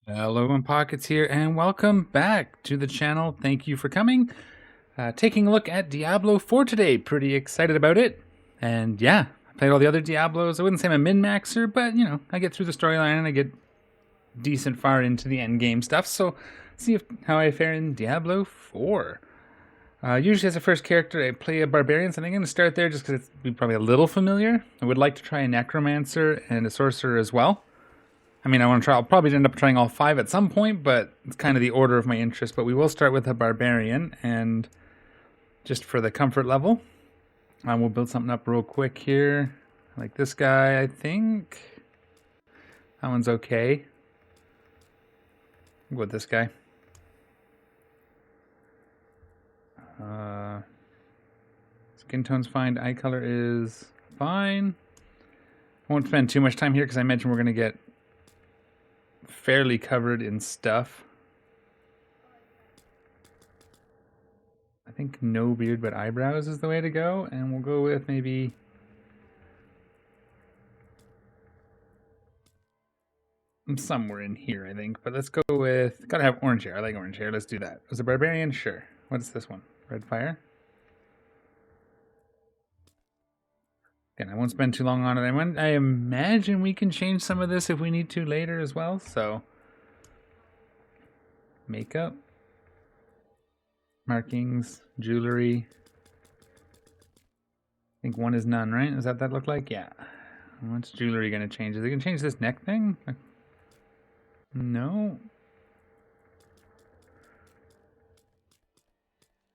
Hello, and Pockets here, and welcome back to the channel. Thank you for coming. Taking a look at Diablo 4 today. Pretty excited about it. And yeah, I played all the other Diablos. I wouldn't say I'm a min-maxer, but I get through the storyline and I get decent far into the end game stuff. So, see how I fare in Diablo 4. Usually as a first character, I play a barbarian, so I think I'm going to start there just because it's probably a little familiar. I would like to try a necromancer and a sorcerer as well. I mean, I want to try. I'll probably end up trying all 5 at some point, but it's kind of the order of my interest. But we will start with a barbarian, and just for the comfort level, we'll build something up real quick here. Like this guy, I think. That one's okay. I'll go with this guy. Skin tone's fine. Eye color is fine. I won't spend too much time here because I mentioned we're going to get fairly covered in stuff. I think no beard but eyebrows is the way to go, and we'll go with maybe somewhere in here, I think. But let's go with, gotta have orange hair. I like orange hair. Let's do that. Was a barbarian? Sure. What's this one? Red fire? Again, I won't spend too long on it. I imagine we can change some of this if we need to later as well. So, makeup, markings, jewelry. I think one is none, right? Does that look like? Yeah. What's jewelry going to change? Is it going to change this neck thing? No.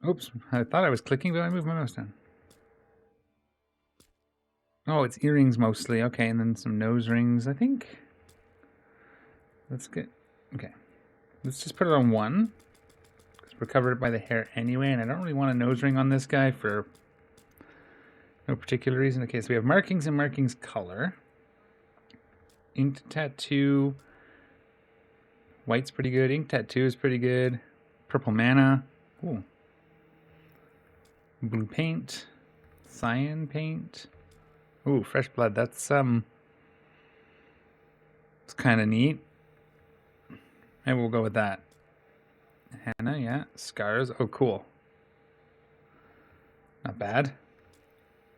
Oops. I thought I was clicking, but I moved my mouse down. Oh, it's earrings mostly. Okay, and then some nose rings, I think. Let's get... Okay. Let's just put it on 1. Because we're covered by the hair anyway, and I don't really want a nose ring on this guy for no particular reason. Okay, so we have markings and markings color. Inked tattoo. White's pretty good. Ink tattoo is pretty good. Purple mana. Ooh. Blue paint. Cyan paint. Ooh, fresh blood. That's it's kind of neat. Maybe we'll go with that. Henna, yeah. Scars. Oh, cool. Not bad.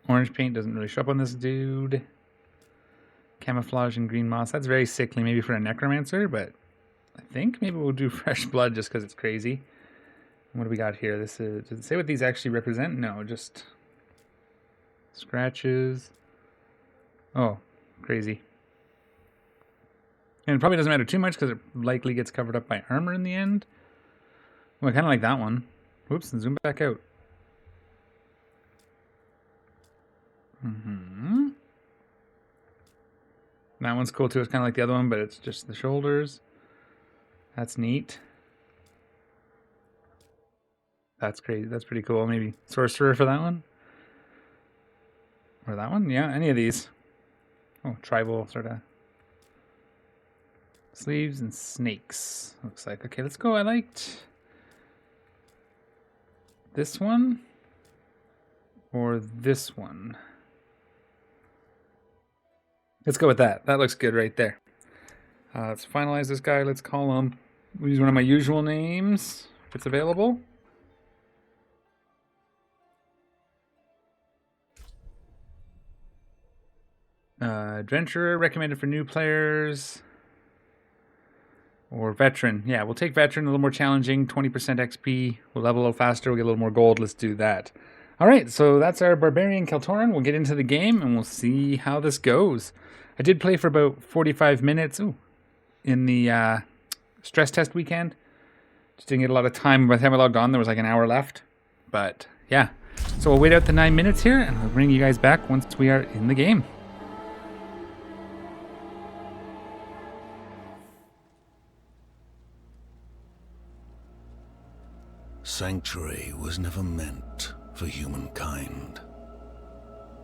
Orange paint doesn't really show up on this dude. Camouflage and green moss. That's very sickly, maybe for a necromancer, but I think maybe we'll do fresh blood just because it's crazy. What do we got here? This is, does it say what these actually represent? No, just scratches. Oh, crazy. And it probably doesn't matter too much because it likely gets covered up by armor in the end. Well, I kind of like that one. Whoops, and zoom back out. That one's cool too. It's kind of like the other one, but it's just the shoulders. That's neat. That's crazy. That's pretty cool. Maybe sorcerer for that one. Or that one? Yeah, any of these. Oh, tribal sort of. Sleeves and snakes. Looks like. Okay, let's go. I liked this one. Or this one. Let's go with that. That looks good right there. Let's finalize this guy. Let's call him. We'll use one of my usual names if it's available. Adventurer, recommended for new players. Or veteran. Yeah, we'll take veteran, a little more challenging, 20% XP. We'll level a little faster, we'll get a little more gold. Let's do that. Alright, so that's our Barbarian Keltoran. We'll get into the game and we'll see how this goes. I did play for about 45 minutes in the stress test weekend. Just didn't get a lot of time. By the time I logged on, there was like an hour left. But yeah, so we'll wait out the 9 minutes here and I'll bring you guys back once we are in the game. Sanctuary was never meant for humankind.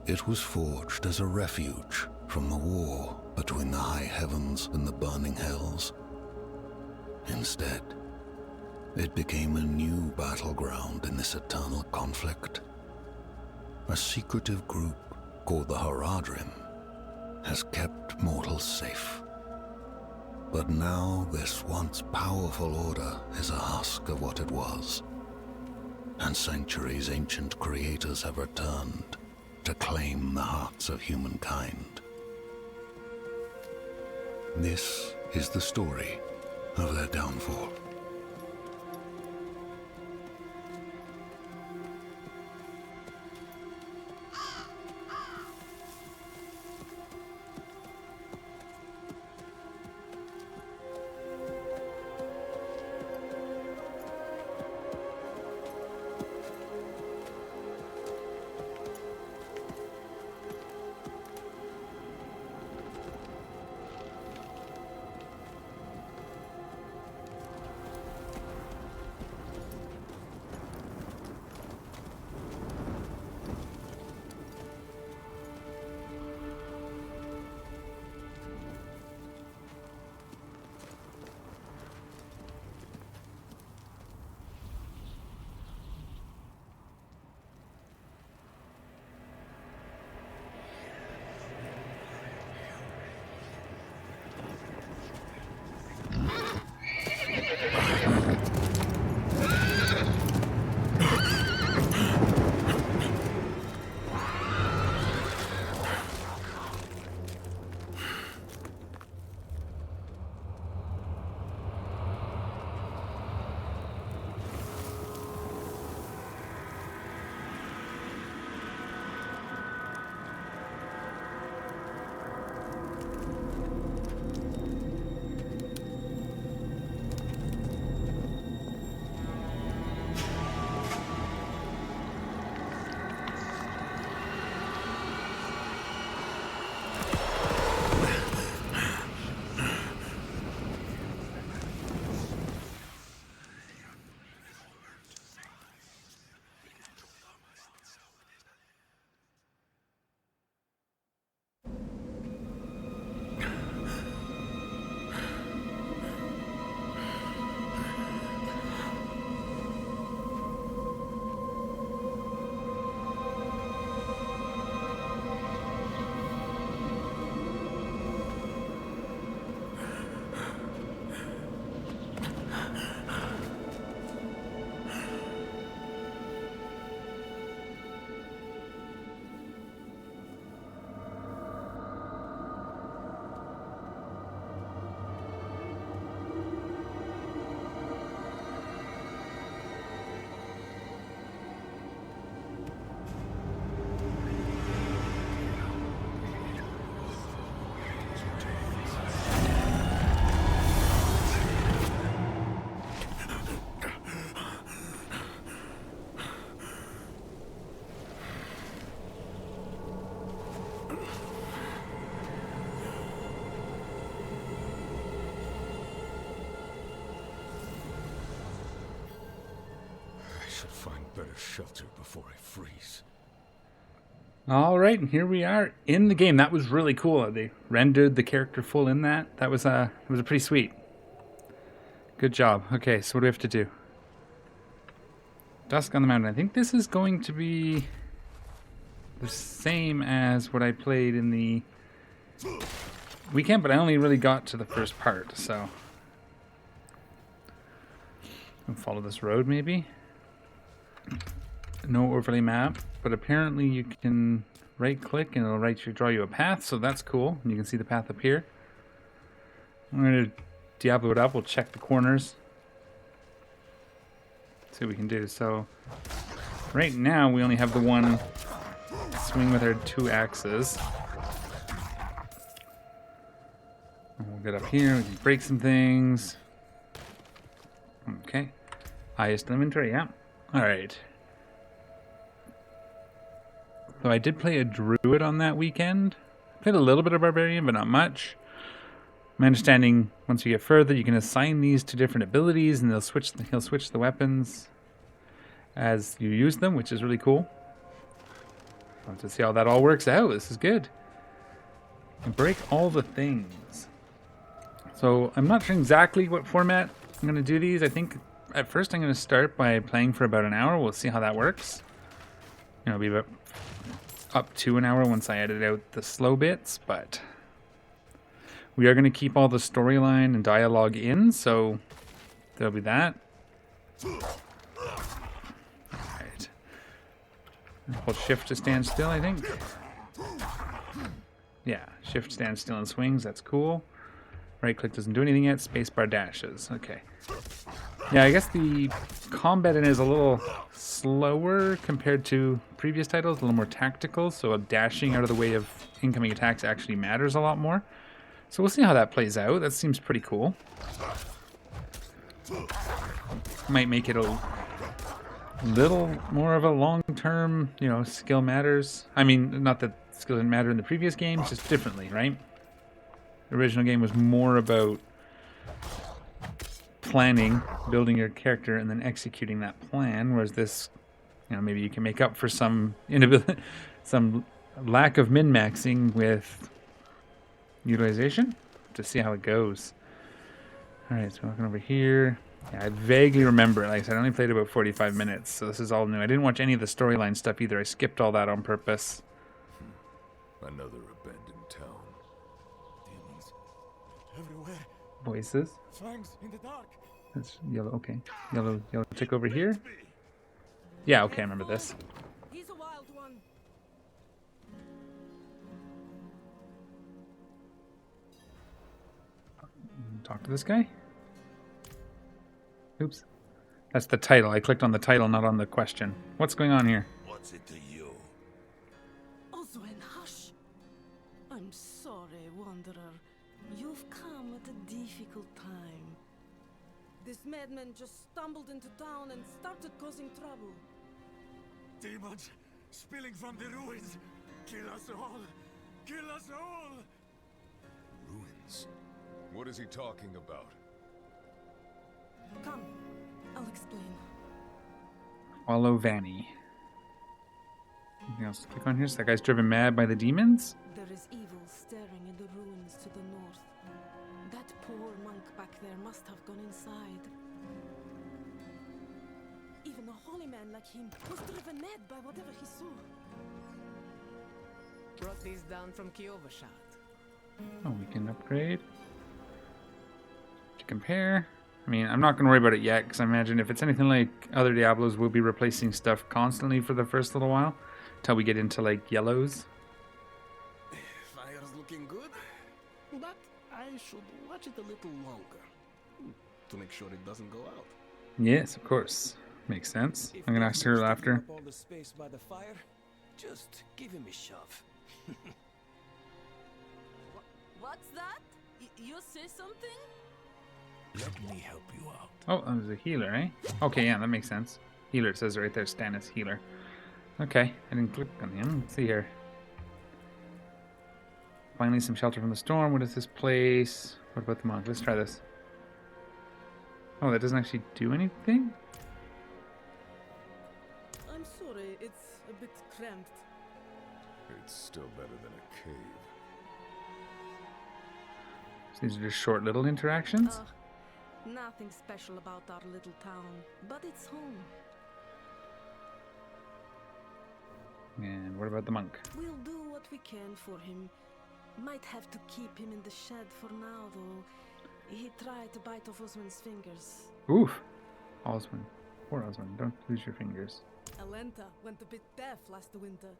It was forged as a refuge from the war between the high heavens and the burning hells. Instead, it became a new battleground in this eternal conflict. A secretive group called the Haradrim has kept mortals safe. But now this once powerful order is a husk of what it was. And Sanctuary's ancient creators have returned to claim the hearts of humankind. This is the story of their downfall. Find better shelter before I freeze. All right, and here we are in the game. That was really cool. They rendered the character full in that. That was it was a pretty sweet. Good job. Okay, so what do we have to do? Dusk on the Mountain. I think this is going to be the same as what I played in the weekend, but I only really got to the first part, so I'll follow this road maybe. No overlay map, but apparently you can right click and it'll draw you a path, so that's cool. And you can see the path up here. I'm going to Diablo it up. We'll check the corners. See what we can do. So right now we only have the one swing with our two axes. And we'll get up here. We can break some things. Okay. Highest inventory, yeah. Alright. So I did play a druid on that weekend. I played a little bit of barbarian, but not much. My understanding, once you get further, you can assign these to different abilities, and he'll switch the weapons as you use them, which is really cool. I'll have to see how that all works out. This is good. And break all the things. So I'm not sure exactly what format I'm going to do these. I think at first I'm going to start by playing for about an hour. We'll see how that works. You know, it'll be about up to an hour once I edit out the slow bits, but We are going to keep all the storyline and dialogue in, so there'll be that. Alright. Hold shift to stand still, I think. Yeah, shift, stand still, and swings. That's cool. Right click doesn't do anything yet. Spacebar dashes. Okay. Yeah, I guess the combat in it is a little slower compared to previous titles, a little more tactical, so dashing out of the way of incoming attacks actually matters a lot more. So we'll see how that plays out. That seems pretty cool. Might make it a little more of a long-term, you know, skill matters. I mean, not that skill didn't matter in the previous games, just differently, right? The original game was more about planning, building your character, and then executing that plan, whereas this, you know, maybe you can make up for some inability, some lack of min-maxing with utilization to see how it goes. Alright, so walking over here. Yeah, I vaguely remember, like I said, I only played about 45 minutes, so this is all new. I didn't watch any of the storyline stuff either. I skipped all that on purpose. Another abandoned town. Demons everywhere. Voices. Fangs in the dark. That's yellow, okay. Yellow tick over here. Yeah, okay, I remember this. He's a wild one. Talk to this guy. Oops. That's the title. I clicked on the title, not on the question. What's going on here? What's it to you? Oswin, hush. I'm sorry, Wanderer. You've come at a difficult time. This madman just stumbled into town and started causing trouble. Demons spilling from the ruins. Kill us all. Kill us all. Ruins? What is he talking about? Come, I'll explain. Follow Vanny. Anything else to click on here? So that guy's driven mad by the demons? There is evil staring in the ruins to the north. That poor monk back there must have gone inside. Even a holy man like him was driven mad by whatever he saw. Brought these down from Kiovashat. Oh, we can upgrade. To compare. I mean, I'm not going to worry about it yet, because I imagine if it's anything like other Diablos, we'll be replacing stuff constantly for the first little while, until we get into, like, yellows. Fire's looking good, but I should watch it a little longer to make sure it doesn't go out. Yes, of course. Makes sense. I'm going to ask her after. All the space by the fire, just give him a shove. What's that? You say something? Let me help you out. Oh, that was a healer, eh? Okay, yeah, that makes sense. Healer, it says right there, Stannis healer. Okay, I didn't click on him. Let's see here. Finally some shelter from the storm. What is this place? What about the monk? Let's try this. Oh, that doesn't actually do anything? I'm sorry, it's a bit cramped. It's still better than a cave. So these are just short little interactions? Nothing special about our little town, but it's home. And what about the monk? We'll do what we can for him. Might have to keep him in the shed for now, though. He tried to bite off Oswin's fingers. Oof. Oswin. Poor Oswin. Don't lose your fingers. Alenta went a bit deaf last winter.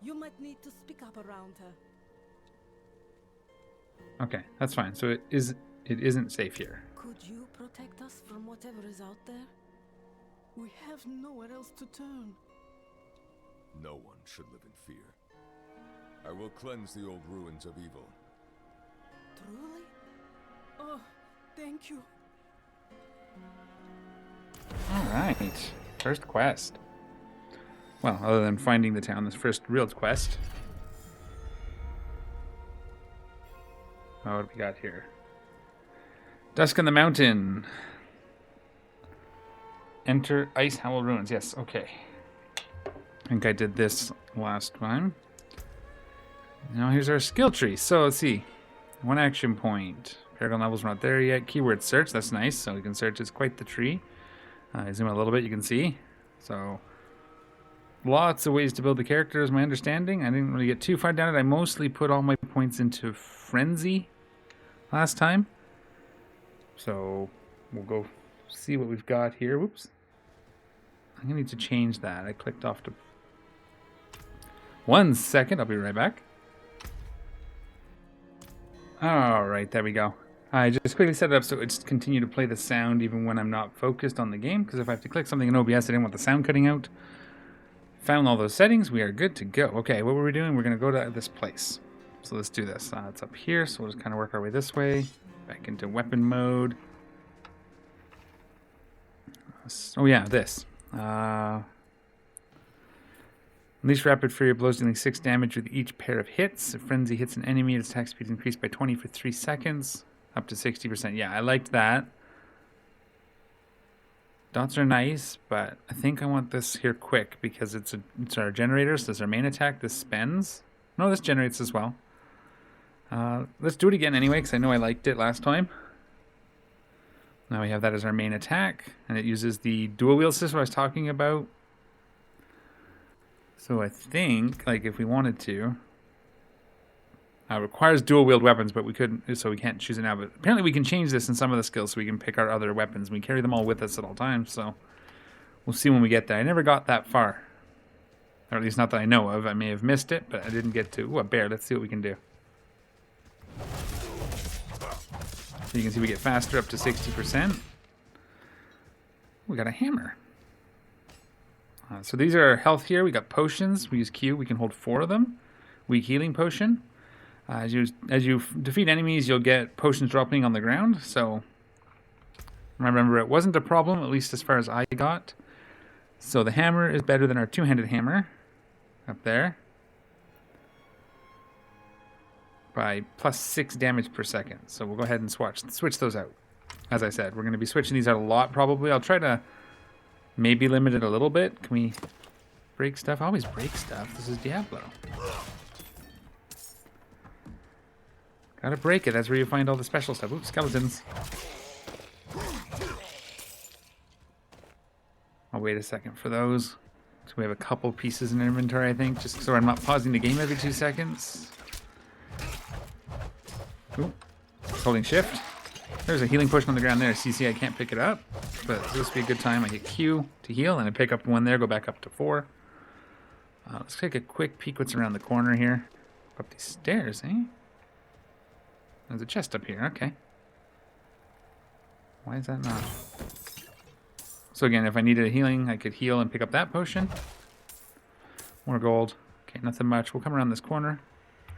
You might need to speak up around her. Okay, that's fine. So it isn't safe here. Could you protect us from whatever is out there? We have nowhere else to turn. No one should live in fear. I will cleanse the old ruins of evil. Truly? Oh, thank you. Alright. First quest. Well, other than finding the town, this first real quest. Oh, what do we got here? Dusk in the Mountain. Enter Ice Howl Ruins. Yes, okay. I think I did this last time. Now here's our skill tree. So let's see. One action point. Paragon levels are not there yet. Keyword search. That's nice. So we can search. It's quite the tree. Zoom out a little bit. You can see. So lots of ways to build the character is my understanding. I didn't really get too far down it. I mostly put all my points into Frenzy. last time. So we'll go see what we've got here. Whoops. I'm going to need to change that. I clicked off to... 1 second. I'll be right back. All right, there we go. I just quickly set it up so it's continue to play the sound even when I'm not focused on the game, because if I have to click something in OBS, I didn't want the sound cutting out. Found all those settings. We are good to go. Okay, what were we doing? We're going to go to this place. So let's do this. It's up here, so we'll just kind of work our way this way. Back into weapon mode. Oh yeah, this. Unleash rapid fury blows dealing 6 damage with each pair of hits. If frenzy hits an enemy, its attack speed increased by 20 for 3 seconds. Up to 60%. Yeah, I liked that. Dots are nice, but I think I want this here quick because it's our generator, so it's our main attack. This spends. No, this generates as well. Let's do it again anyway, because I know I liked it last time. Now we have that as our main attack, and it uses the dual wield system I was talking about. So I think, like, if we wanted to, requires dual wield weapons, but we couldn't, so we can't choose it now. But apparently we can change this in some of the skills, so we can pick our other weapons. We carry them all with us at all times, so we'll see when we get there. I never got that far, or at least not that I know of. I may have missed it, but I didn't get to. Ooh, a bear. Let's see what we can do. So you can see we get faster up to 60%. We got a hammer. So these are our health here. We got potions. We use Q. We can hold 4 of them. Weak healing potion. As you defeat enemies, you'll get potions dropping on the ground. So remember, it wasn't a problem, at least as far as I got. So the hammer is better than our two-handed hammer up there by plus 6 damage per second. So we'll go ahead and switch those out. As I said, we're going to be switching these out a lot probably. I'll try to maybe limit it a little bit. Can we break stuff? I always break stuff. This is Diablo. Gotta break it. That's where you find all the special stuff. Oops, skeletons. I'll wait a second for those. So we have a couple pieces in inventory, I think, just so I'm not pausing the game every 2 seconds. Ooh, holding shift. There's a healing potion on the ground there. CC, I can't pick it up, but this would be a good time. I hit Q to heal, and I pick up one there, go back up to 4. Let's take a quick peek what's around the corner here. Up these stairs, eh? There's a chest up here, okay. Why is that not? So again, if I needed a healing, I could heal and pick up that potion. More gold. Okay, nothing much. We'll come around this corner.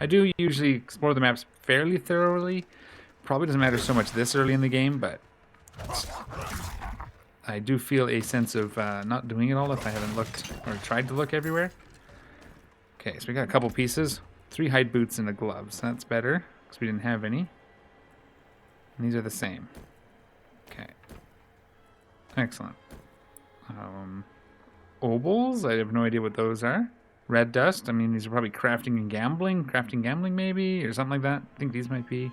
I do usually explore the maps fairly thoroughly. Probably doesn't matter so much this early in the game, but I do feel a sense of not doing it all if I haven't looked or tried to look everywhere. Okay, so we got a couple pieces. 3 hide boots and a glove, so that's better, because we didn't have any. And these are the same. Okay. Excellent. Obols, I have no idea what those are. Red dust, I mean, these are probably crafting and gambling. Crafting gambling, maybe, or something like that. I think these might be.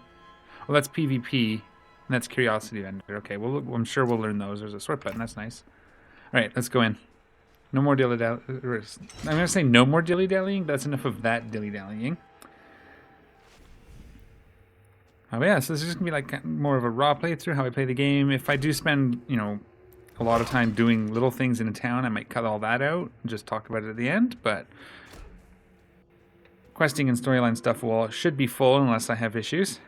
Well, that's PvP, and that's Curiosity Vendor. Okay, well, I'm sure we'll learn those. There's a sort button, that's nice. All right, let's go in. No more dilly-dally. I'm going to say no more dilly-dallying, but that's enough of that dilly-dallying. Oh, yeah, so this is just going to be like more of a raw playthrough, how I play the game. If I do spend, you know, a lot of time doing little things in a town, I might cut all that out and just talk about it at the end, but questing and storyline stuff should be full unless I have issues.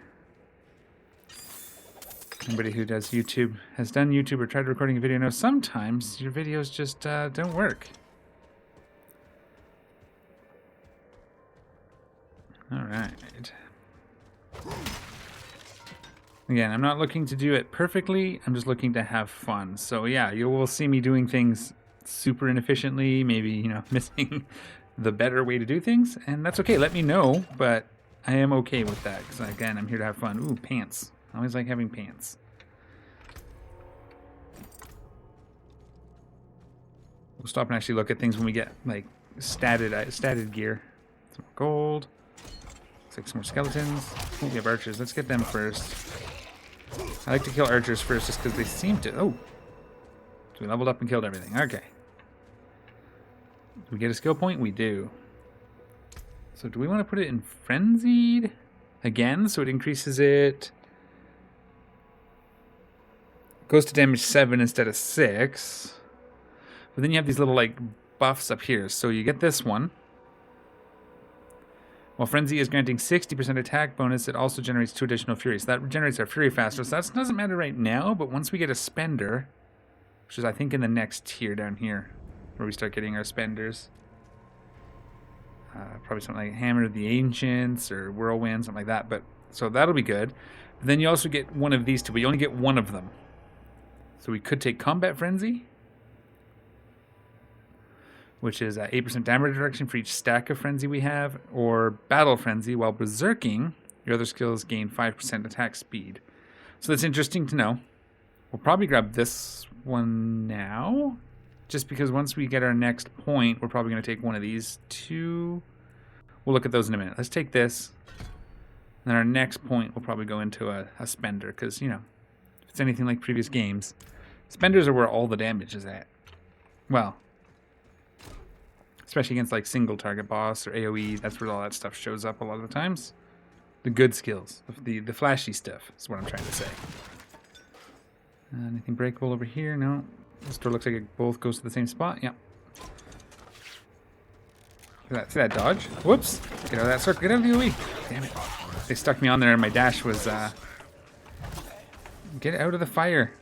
Anybody who does YouTube, has done YouTube or tried recording a video knows sometimes your videos just don't work. Alright. Again, I'm not looking to do it perfectly, I'm just looking to have fun. So yeah, you will see me doing things super inefficiently, maybe, you know, missing the better way to do things, and that's okay, let me know, but I am okay with that, because again, I'm here to have fun. Ooh, pants. I always like having pants. We'll stop and actually look at things when we get, like, statted gear. Some more gold. Looks like some more skeletons. Oh, we have archers. Let's get them first. I like to kill archers first just because they seem to... Oh! So we leveled up and killed everything. Okay. Do we get a skill point? We do. So do we want to put it in Frenzied? Again, so it increases it Goes to damage 7 instead of 6. But then you have these little like buffs up here. So you get this one. While Frenzy is granting 60% attack bonus, it also generates 2 additional Fury. So that generates our Fury faster. So that doesn't matter right now, but once we get a Spender, which is I think in the next tier down here, where we start getting our Spenders. Probably something like Hammer of the Ancients or Whirlwind, something like that. But so that'll be good. But then you also get one of these two, but you only get one of them. So we could take Combat Frenzy, which is 8% damage reduction for each stack of Frenzy we have, or Battle Frenzy. While Berserking, your other skills gain 5% attack speed. So that's interesting to know. We'll probably grab this one now, just because once we get our next point, we're probably going to take one of these two. We'll look at those in a minute. Let's take this. And then our next point will probably go into a Spender, because, you know, if it's anything like previous games, Spenders are where all the damage is at. Well, especially against like single target boss or AoE, that's where all that stuff shows up a lot of the times. The good skills, the flashy stuff is what I'm trying to say. Anything breakable over here? No. This door looks like it both goes to the same spot. Yep. See that dodge? Whoops. Get out of that circle. Get out of the AoE. Damn it. They stuck me on there and my dash was... Get out of the fire.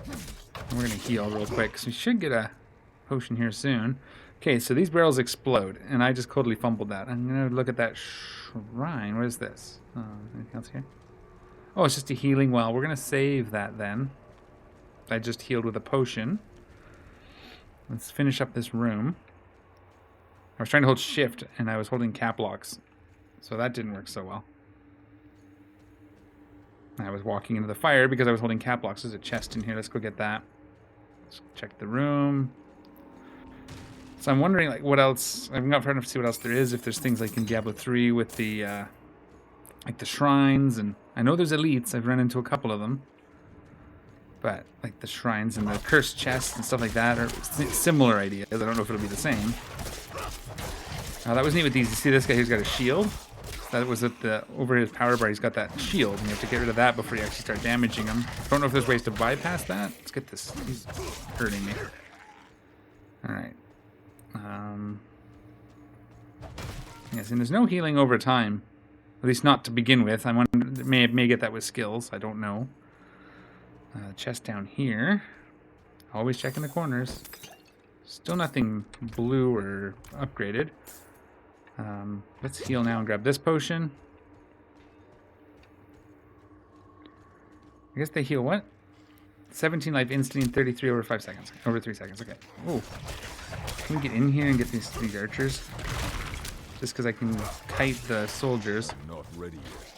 And we're going to heal real quick, because we should get a potion here soon. Okay, so these barrels explode, and I just totally fumbled that. I'm going to look at that shrine. What is this? Anything else here? Oh, it's just a healing well. We're going to save that then. I just healed with a potion. Let's finish up this room. I was trying to hold shift, and I was holding cap locks. So that didn't work so well. I was walking into the fire because I was holding cap locks. There's a chest in here. Let's go get that. Let's check the room. So I'm wondering, like, what else... I've not far enough to see what else there is. If there's things like in Diablo 3 with the, like the shrines. And I know there's elites. I've run into a couple of them. But, like, the shrines and the cursed chests and stuff like that are similar ideas. I don't know if it'll be the same. That was neat with these. You see this guy who's got a shield? That was at the over his power bar. He's got that shield, and you have to get rid of that before you actually start damaging him. I don't know if there's ways to bypass that. Let's get this. He's hurting me. All right. Yes, and there's no healing over time, at least not to begin with. I wonder, may get that with skills. I don't know. Chest down here. Always checking the corners. Still nothing blue or upgraded. Let's heal now and grab this potion. I guess they heal what? 17 life instantly in 33 over 5 seconds. Over 3 seconds, okay. Oh. Can we get in here and get these archers? Just because I can kite the soldiers. Not ready yet.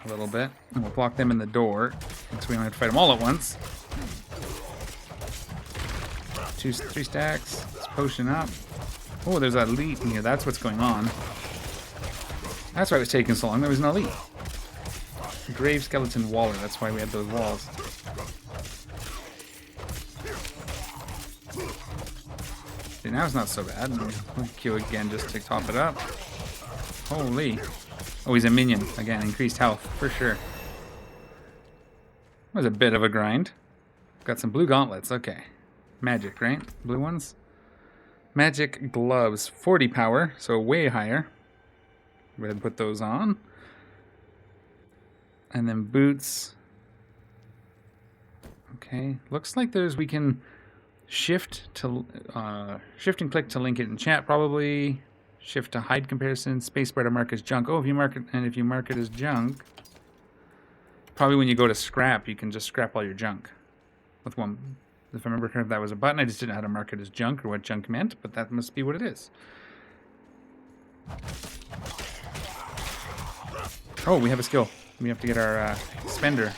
A little bit. And we'll block them in the door. So we don't have to fight them all at once. 3 stacks. Let's potion up. Oh, there's an elite in here. That's what's going on. That's why it was taking so long. There was an elite. Grave Skeleton Waller. That's why we had those walls. See, now it's not so bad. We'll Q again just to top it up. Holy. Oh, he's a minion. Again, increased health for sure. That was a bit of a grind. Got some blue gauntlets. Okay. Magic, right? Blue ones? Magic gloves. 40 power, so way higher. Go ahead and put those on. And then boots. Okay. Looks like we can shift and click to link it in chat probably. Shift to hide comparison. Spacebar to mark as junk. Oh, if you mark it as junk, probably when you go to scrap, you can just scrap all your junk with one. If I remember correctly, that was a button. I just didn't know how to mark it as junk or what junk meant, but that must be what it is. Oh, we have a skill. We have to get our spender.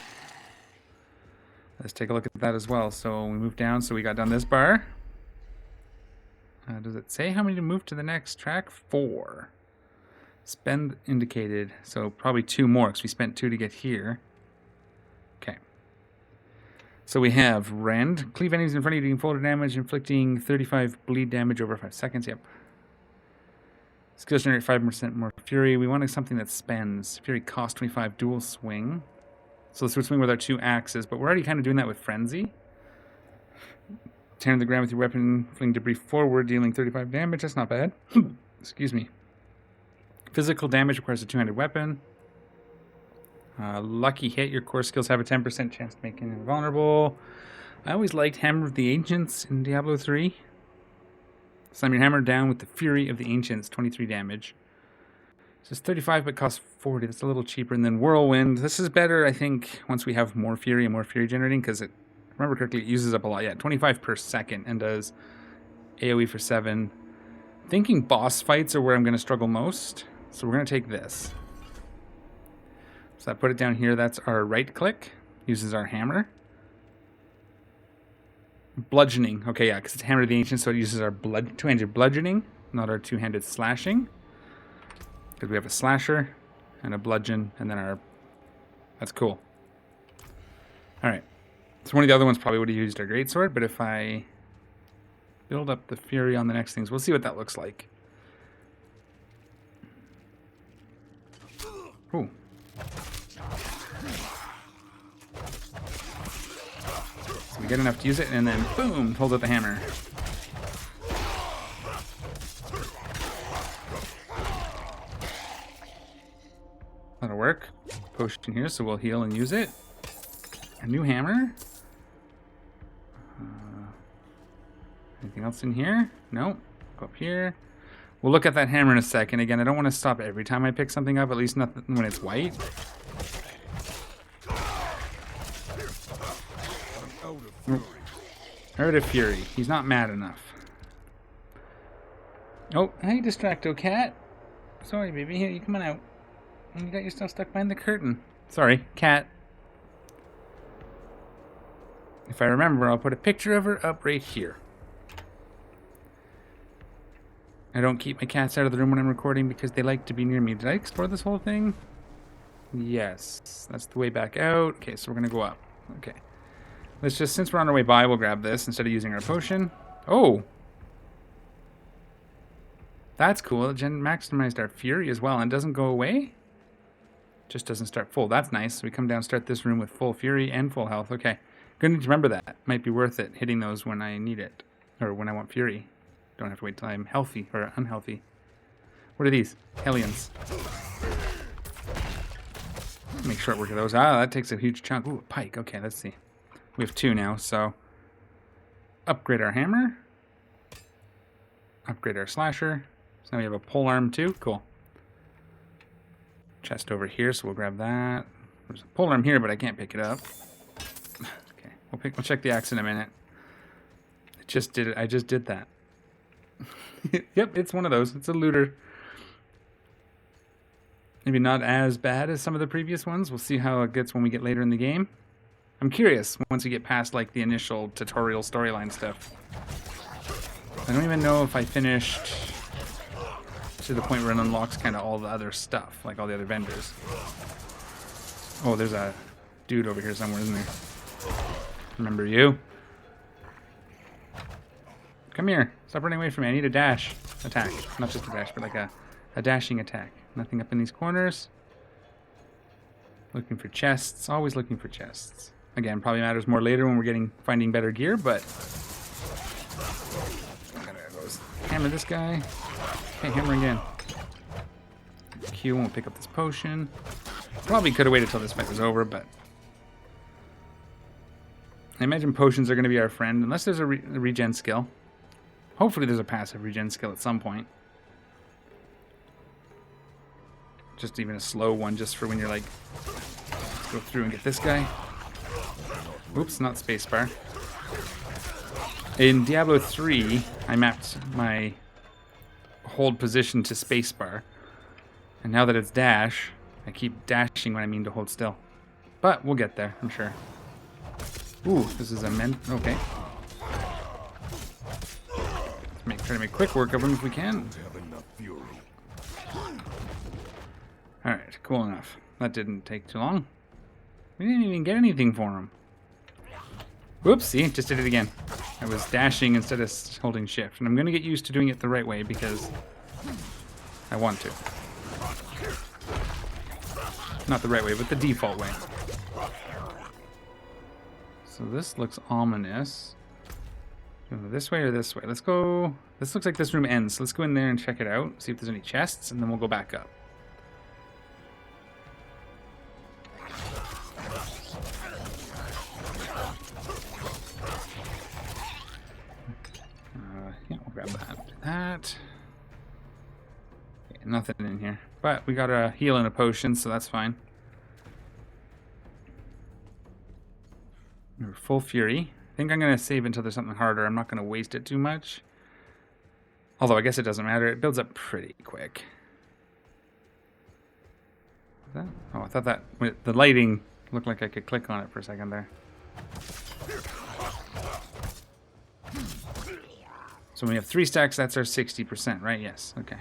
Let's take a look at that as well. So we move down. So we got down this bar. Does it say how many to move to the next track? 4. Spend indicated. So probably 2 more because we spent 2 to get here. Okay. So we have Rend. Cleave enemies in front of you, dealing full damage, inflicting 35 bleed damage over 5 seconds. Yep. Skills generate 5% more Fury. We wanted something that spends. Fury cost 25 dual swing. So let's swing with our 2 axes, but we're already kind of doing that with Frenzy. Tear the ground with your weapon, fling debris forward, dealing 35 damage. That's not bad. Excuse me. Physical damage requires a 2-handed weapon. Lucky hit. Your core skills have a 10% chance to make it invulnerable. I always liked Hammer of the Ancients in Diablo 3. Slam your hammer down with the Fury of the Ancients, 23 damage. This is 35 but costs 40. That's a little cheaper. And then Whirlwind. This is better, I think, once we have more Fury and more Fury generating, because it, if I remember correctly, it uses up a lot. Yeah, 25 per second and does AoE for 7. Thinking boss fights are where I'm going to struggle most. So we're going to take this. So I put it down here. That's our right click. Uses our hammer. Bludgeoning. Okay, yeah, because it's Hammer of the Ancient, so it uses our 2-handed bludgeoning, not our 2-handed slashing. Because we have a slasher and a bludgeon, and then our... That's cool. Alright. So one of the other ones probably would have used our greatsword, but if I build up the Fury on the next things, we'll see what that looks like. Ooh. So we get enough to use it, and then boom, pulls out the hammer. That'll work. Potion here, so we'll heal and use it. A new hammer. Anything else in here? No. Go up here. We'll look at that hammer in a second. Again, I don't want to stop every time I pick something up, at least not when it's white. Out of Fury. He's not mad enough. Oh, hey, Distracto Cat. Sorry, baby. Here, you coming out. You got yourself stuck behind the curtain. Sorry, cat. If I remember, I'll put a picture of her up right here. I don't keep my cats out of the room when I'm recording because they like to be near me. Did I explore this whole thing? Yes. That's the way back out. Okay, so we're going to go up. Okay. Let's just, since we're on our way by, we'll grab this instead of using our potion. Oh! That's cool. It maximized our Fury as well and doesn't go away? Just doesn't start full. That's nice. So we come down, start this room with full Fury and full health. Okay. Good to remember that. Might be worth it, hitting those when I need it. Or when I want Fury. Don't have to wait till I'm healthy or unhealthy. What are these? Hellions. Make short work of those. Ah, that takes a huge chunk. Ooh, a pike. Okay, let's see. We have 2 now, so... Upgrade our hammer. Upgrade our slasher. So now we have a polearm too. Cool. Chest over here, so we'll grab that. There's a polearm here, but I can't pick it up. Okay, we'll check the axe in a minute. I just did it. I just did that. Yep, it's one of those. It's a looter. Maybe not as bad as some of the previous ones. We'll see how it gets when we get later in the game. I'm curious once we get past like the initial tutorial storyline stuff. I don't even know if I finished to the point where it unlocks kind of all the other stuff, like all the other vendors. Oh, there's a dude over here somewhere, isn't there? Remember you? Come here. Stop running away from me. I need a dash attack. Not just a dash, but like a dashing attack. Nothing up in these corners. Looking for chests. Always looking for chests. Again, probably matters more later when we're finding better gear, but... Hammer this guy. Okay, hammer again. Q won't pick up this potion. Probably could have waited till this fight was over, but... I imagine potions are going to be our friend, unless there's a regen skill. Hopefully there's a passive regen skill at some point. Just even a slow one, just for when you're like... Let's go through and get this guy. Oops, not spacebar. In Diablo 3, I mapped my hold position to spacebar. And now that it's dash, I keep dashing when I mean to hold still. But we'll get there, I'm sure. Ooh, this is a okay. Let's try to make quick work of him if we can. Alright, cool enough. That didn't take too long. We didn't even get anything for him. Whoops, see, just did it again. I was dashing instead of holding shift. And I'm going to get used to doing it the right way because I want to. Not the right way, but the default way. So this looks ominous. This way or this way? Let's go. This looks like this room ends. So let's go in there and check it out. See if there's any chests, and then we'll go back up. Yeah, we'll grab that. That. Okay, nothing in here. But we got a heal and a potion, so that's fine. We're full fury. I think I'm going to save until there's something harder. I'm not going to waste it too much. Although I guess it doesn't matter. It builds up pretty quick. That? Oh, I thought that the lighting looked like I could click on it for a second there. So when we have 3 stacks, that's our 60%, right? Yes. Okay.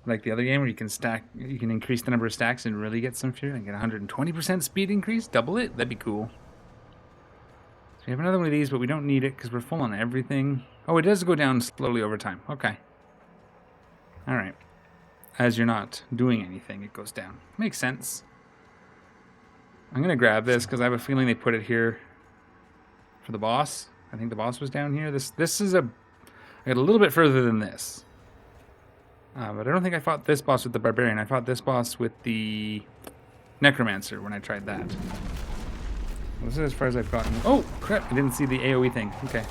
Like the other game where you can increase the number of stacks and really get some fury and get 120% speed increase, double it. That'd be cool. So we have another one of these, but we don't need it because we're full on everything. Oh, it does go down slowly over time. Okay. All right. As you're not doing anything, it goes down. Makes sense. I'm gonna grab this because I have a feeling they put it here for the boss. I think the boss was down here. This is I got a little bit further than this. But I don't think I fought this boss with the Barbarian. I fought this boss with the Necromancer when I tried that. This is as far as I've gotten. Oh, crap. I didn't see the AoE thing. Okay.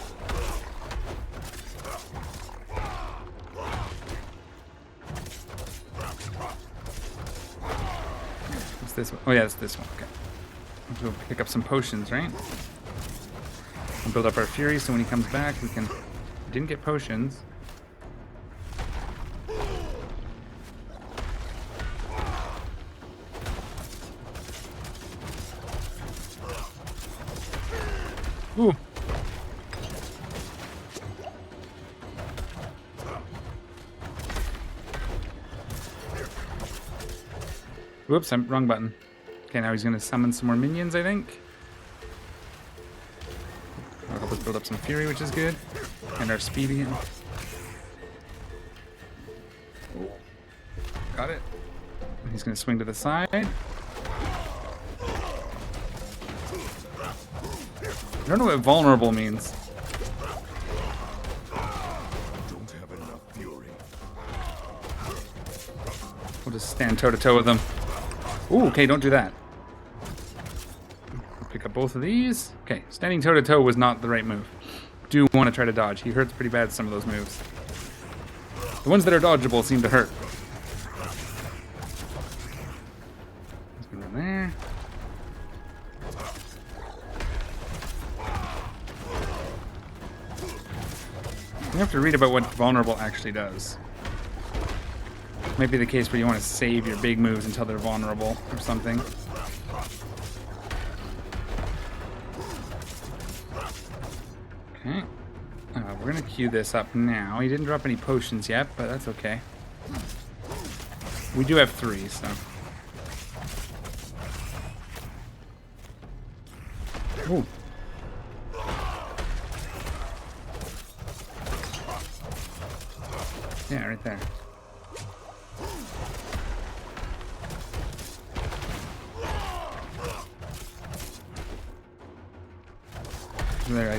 What's this one? Oh, yeah, it's this one. Okay. Let's go pick up some potions, right? And build up our fury so when he comes back, we can... Didn't get potions. Ooh. Whoops, wrong button. Okay, now he's going to summon some more minions, I think. That'll help us build up some fury, which is good. And our speed again. Got it. He's going to swing to the side. I don't know what vulnerable means. Don't have enough fury. We'll just stand toe to toe with them. Ooh, okay, don't do that. Pick up both of these. Okay, standing toe to toe was not the right move. Do want to try to dodge. He hurts pretty bad, some of those moves. The ones that are dodgeable seem to hurt. Let's go in there. You have to read about what vulnerable actually does. Might be the case where you want to save your big moves until they're vulnerable or something. Okay. We're going to queue this up now. He didn't drop any potions yet, but that's okay. We do have 3, so... Ooh. Yeah, right there. There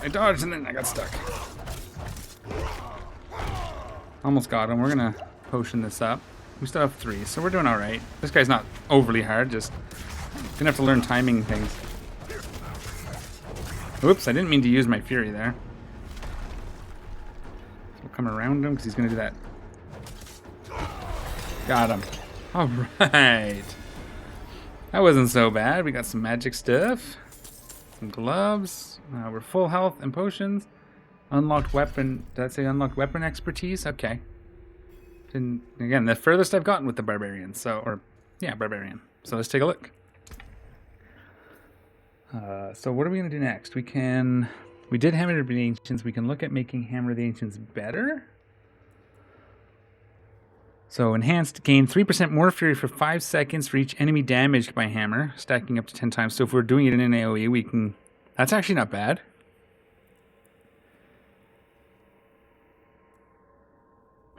I dodged and then I got stuck. Almost got him. We're gonna potion this up. We still have 3, so we're doing all right. This guy's not overly hard. Just gonna have to learn timing things. Oops! I didn't mean to use my fury there. We'll come around him because he's going to do that. Got him. All right. That wasn't so bad. We got some magic stuff. Some gloves. We're full health and potions. Unlocked weapon. Did I say unlocked weapon expertise? Okay. And again, the furthest I've gotten with the Barbarian. Barbarian. So let's take a look. So what are we going to do next? We did Hammer of the Ancients. We can look at making Hammer of the Ancients better. So enhanced, gain 3% more fury for 5 seconds for each enemy damaged by hammer, stacking up to 10 times. So if we're doing it in an AoE, we can... That's actually not bad.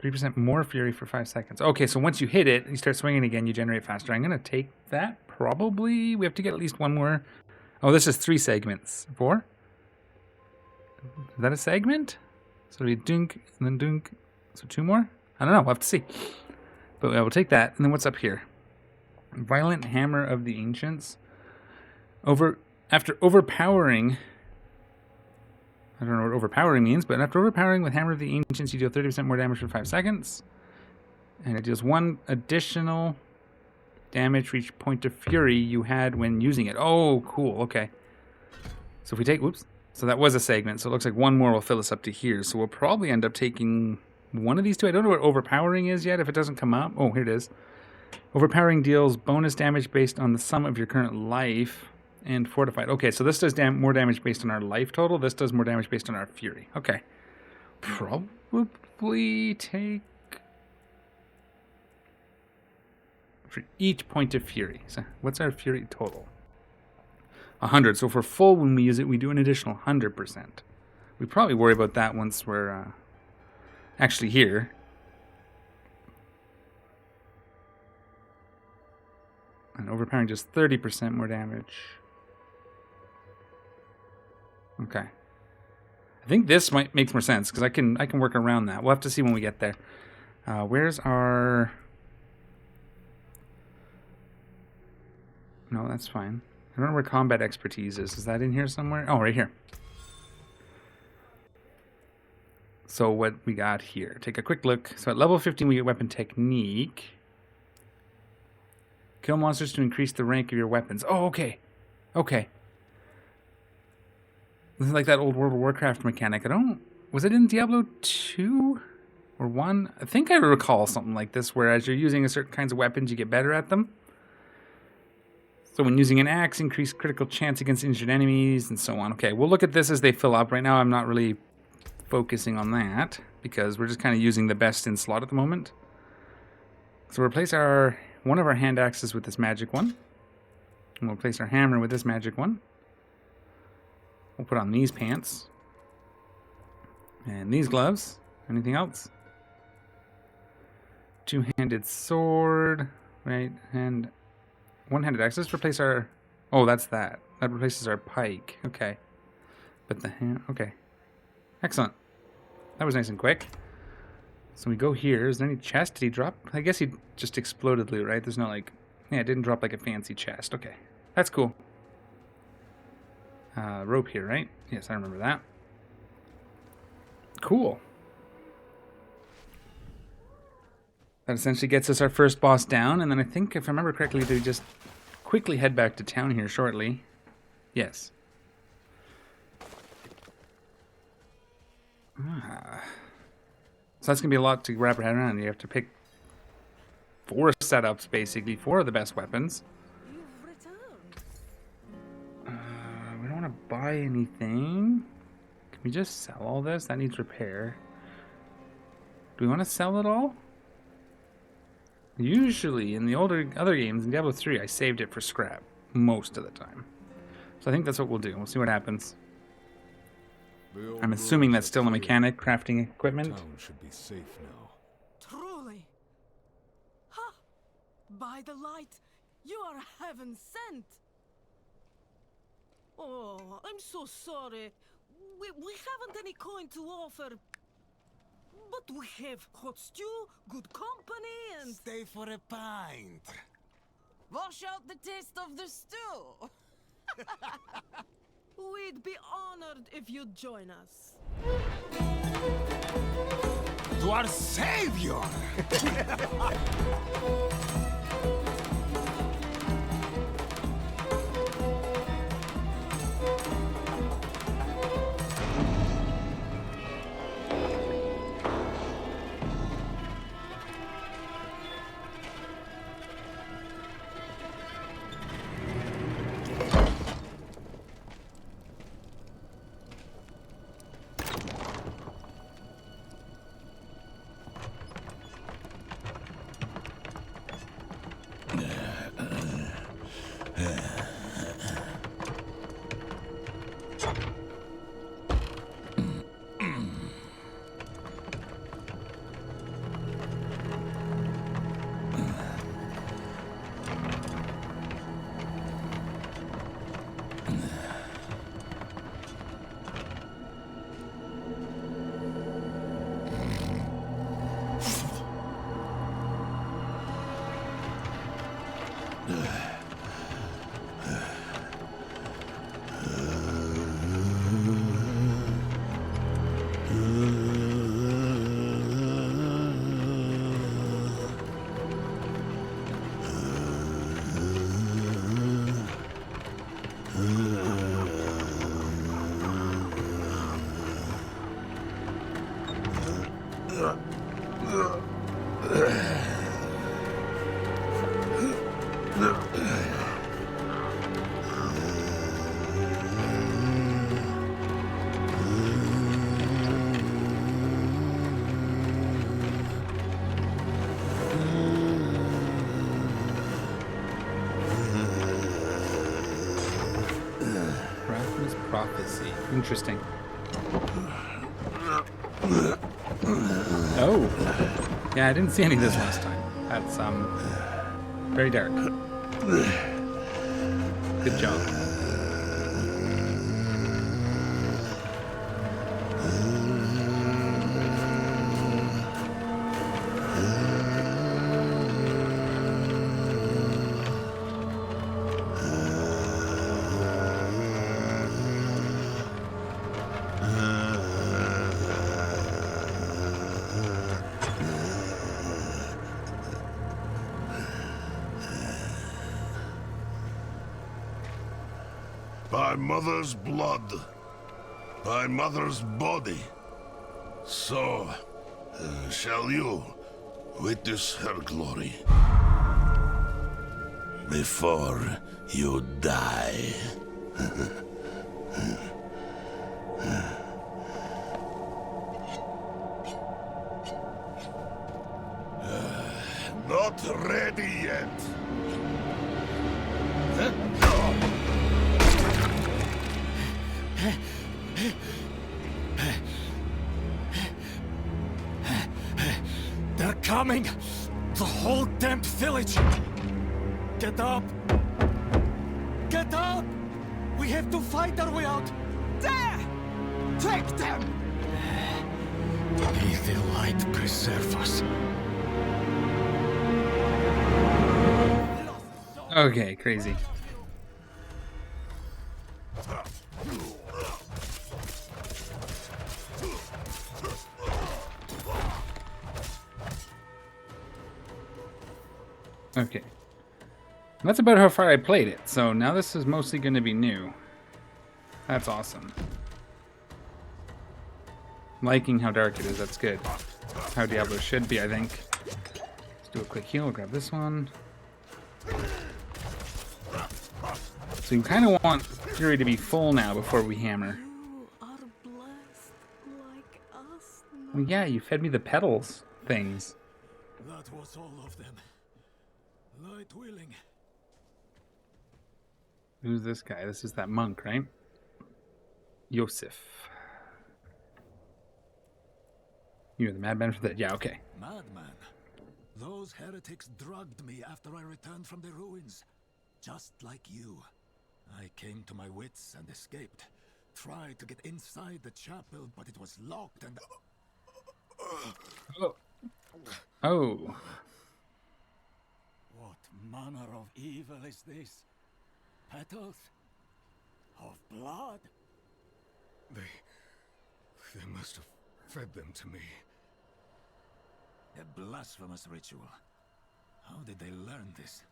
3% more fury for 5 seconds. Okay, so once you hit it, you start swinging again, you generate faster. I'm going to take that, probably. We have to get at least one more. Oh, this is 3 segments. 4? Is that a segment? So it'll be dunk, and then dunk. So 2 more? I don't know, we'll have to see. But we'll take that, and then what's up here? Violent Hammer of the Ancients. After overpowering... I don't know what overpowering means, but after overpowering with Hammer of the Ancients, you deal 30% more damage for 5 seconds. And it deals 1 additional damage for each point of fury you had when using it. Oh, cool, okay. So if we take, whoops, so that was a segment, so it looks like 1 more will fill us up to here. So we'll probably end up taking one of these 2. I don't know what overpowering is yet, if it doesn't come up. Oh, here it is. Overpowering deals bonus damage based on the sum of your current life. And fortified. Okay, so this does more damage based on our life total. This does more damage based on our fury. Okay. Probably take... for each point of fury. So what's our fury total? 100. So for full, when we use it, we do an additional 100%. We probably worry about that once we're actually here. And overpowering just 30% more damage. Okay. I think this makes more sense because I can work around that. We'll have to see when we get there. Where's our... No, that's fine. I don't know where combat expertise is. Is that in here somewhere? Oh, right here. So what we got here. Take a quick look. So at level 15 we get weapon technique. Kill monsters to increase the rank of your weapons. Oh, okay. Okay. This is like that old World of Warcraft mechanic. Was it in Diablo 2 or 1? I think I recall something like this, where as you're using certain kinds of weapons, you get better at them. So when using an axe, increase critical chance against injured enemies, and so on. Okay, we'll look at this as they fill up. Right now, I'm not really focusing on that, because we're just kind of using the best in slot at the moment. So we'll replace one of our hand axes with this magic one. And we'll replace our hammer with this magic one. We'll put on these pants. And these gloves. Anything else? Two-handed sword. Right. And one-handed axe. Let's replace our... Oh, that's that. That replaces our pike. Okay. But the hand... Okay. Excellent. That was nice and quick. So we go here. Is there any chest? Did he drop? I guess he just exploded loot, right? There's no like... Yeah, it didn't drop like a fancy chest. Okay. That's cool. Rope here, right? Yes, I remember that. Cool. That essentially gets us our first boss down, and then I think, if I remember correctly, they just quickly head back to town here shortly. Yes. So that's going to be a lot to wrap our head around. You have to pick 4 setups, basically, 4 of the best weapons. You've returned. We don't want to buy anything. Can we just sell all this? That needs repair. Do we want to sell it all? Usually, in the other games, in Diablo 3, I saved it for scrap most of the time. So I think that's what we'll do. We'll see what happens. I'm assuming that's still a mechanic, crafting equipment. Town should be safe now. Truly. Ha! By the light, you are heaven sent. Oh, I'm so sorry. We haven't any coin to offer. But we have hot stew, good company, and... Stay for a pint. Wash out the taste of the stew. We'd be honored if you'd join us. To our savior! Rathma's prophecy. Interesting. Oh. Yeah, I didn't see any of this last time. That's very dark. Good job. By mother's blood, by mother's body, so shall you witness her glory before you die. Not ready yet. They're coming! The whole damn village! Get up! Get up! We have to fight our way out! There! Take them! May the light preserve us. Okay, crazy. Okay. That's about how far I played it, so now this is mostly going to be new. That's awesome. Liking how dark it is, that's good. How Diablo should be, I think. Let's do a quick heal, grab this one. So you kind of want Fury to be full now before we hammer. You are blessed like us now. Well, yeah, you fed me the petals things. That was all of them. Light willing. Who's this guy? This is that monk, right? Yosef. You're the madman for that? Yeah, okay. Madman. Those heretics drugged me after I returned from the ruins. Just like you. I came to my wits and escaped. Tried to get inside the chapel, but it was locked and... Oh. Oh. What manner of evil is this? Petals? Of blood? They must have fed them to me. A blasphemous ritual. How did they learn this?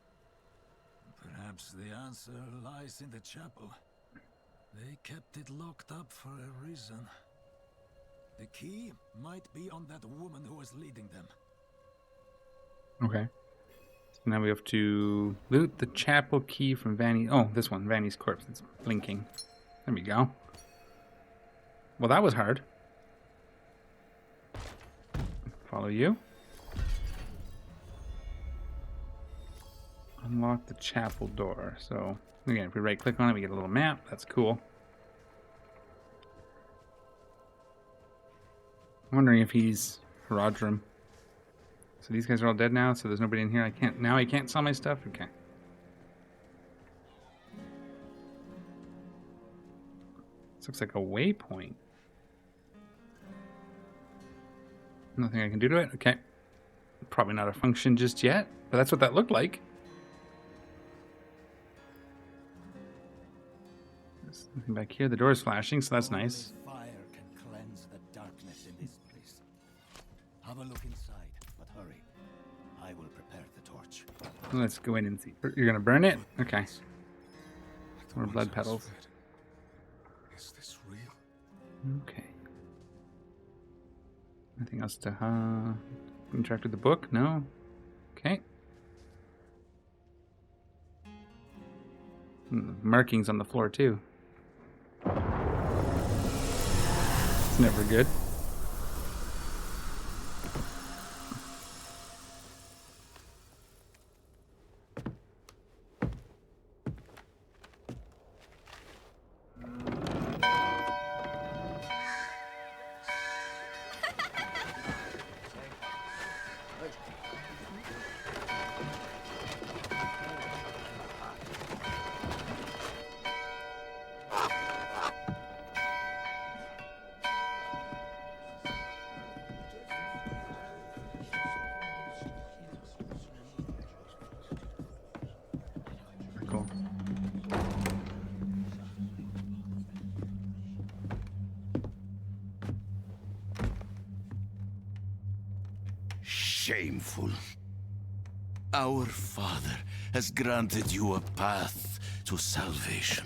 Perhaps the answer lies in the chapel. They kept it locked up for a reason. The key might be on that woman who was leading them. Okay. So now we have to loot the chapel key from Vanny. Oh, this one, Vanny's corpse. It's blinking. There we go. Well, that was hard. Follow you. Unlock the chapel door. So, again, if we right click on it, we get a little map. That's cool. I'm wondering if he's Rodram. So these guys are all dead now, so there's nobody in here. I can't sell my stuff? Okay. This looks like a waypoint. Nothing I can do to it? Okay. Probably not a function just yet, but that's what that looked like. There's nothing back here. The door's flashing, so that's nice. Only fire can cleanse the darkness in this place. Have a look inside, but hurry. I will prepare the torch. Let's go in and see. You're gonna burn it? Okay. Like the More ones blood I was petals. fed. Is this real? Okay. Anything else to interact with the book? No? Okay. Markings on the floor too. It's never good. Cool. Shameful. Our Father has granted you a path to salvation.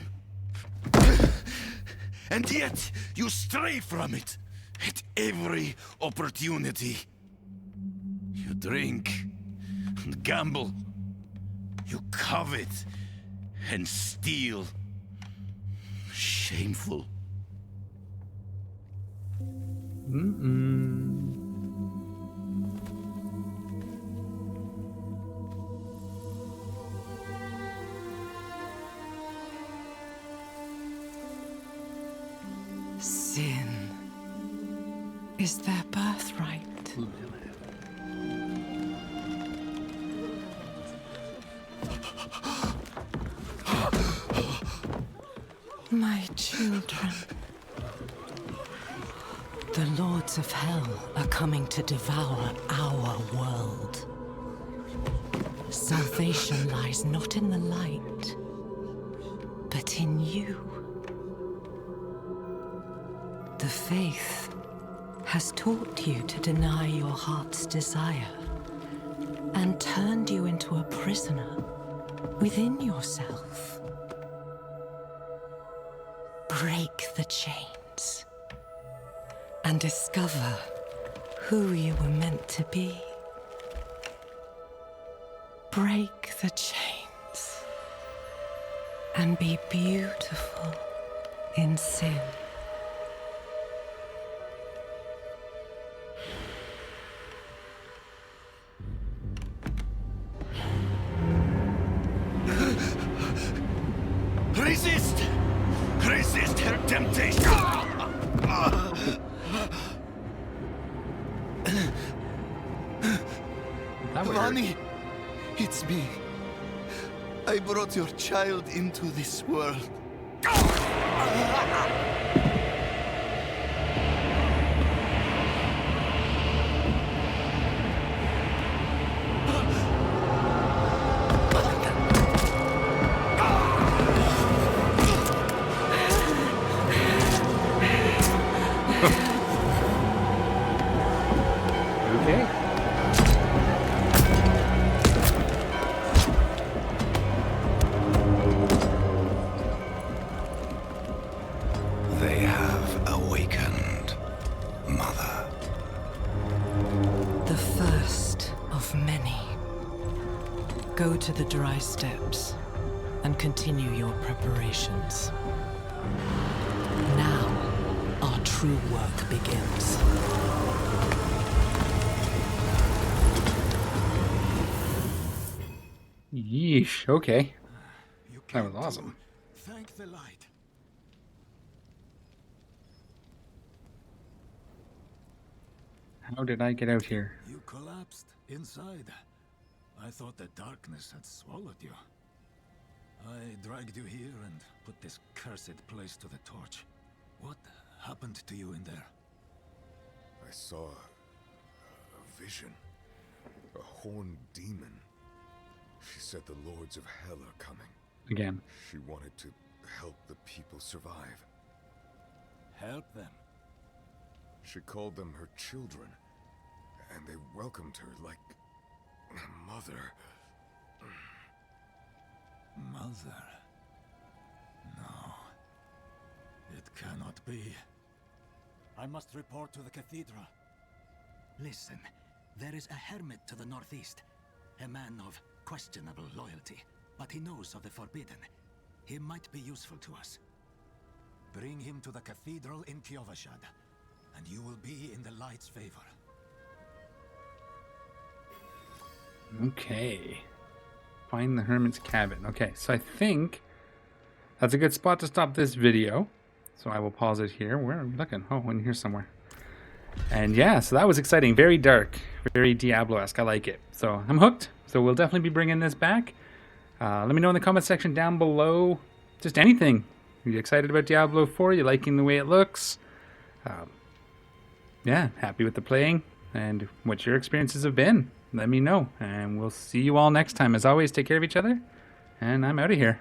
And yet, you stray from it at every opportunity. You drink and gamble. You covet and steal. Shameful. Sin is their birthright. My children. The lords of hell are coming to devour our world. Salvation lies not in the light, but in you. The faith has taught you to deny your heart's desire and turned you into a prisoner within yourself. Break the chains and discover who you were meant to be. Break the chains and be beautiful in sin. Resist! Resist her temptation! That would hurt. Vani, it's me. I brought your child into this world. Okay. They have awakened, Mother. The first of many. Go to the dry steps and continue your preparations. Now, our true work begins. Yeesh. Okay. You That came was awesome. to thank the light. How did I get out here? You collapsed inside. I thought the darkness had swallowed you. I dragged you here and put this cursed place to the torch. What happened to you in there? I saw a vision. A horned demon. She said the lords of hell are coming. Again. She wanted to help the people survive. Help them. She called them her children, and they welcomed her like a mother. Mother? No. It cannot be. I must report to the cathedral. Listen, there is a hermit to the northeast. A man of questionable loyalty, but he knows of the forbidden. He might be useful to us. Bring him to the cathedral in Kyovashad, and you will be in the light's favor. Okay. Find the hermit's cabin. Okay, so I think that's a good spot to stop this video. So I will pause it here. Where are we looking? Oh, in here somewhere. And yeah, so that was exciting. Very dark. Very Diablo-esque. I like it. So I'm hooked. So we'll definitely be bringing this back. Let me know in the comment section down below. Just anything. Are you excited about Diablo 4? You liking the way it looks? Yeah, happy with the playing? And what your experiences have been. Let me know. And we'll see you all next time. As always, take care of each other. And I'm out of here.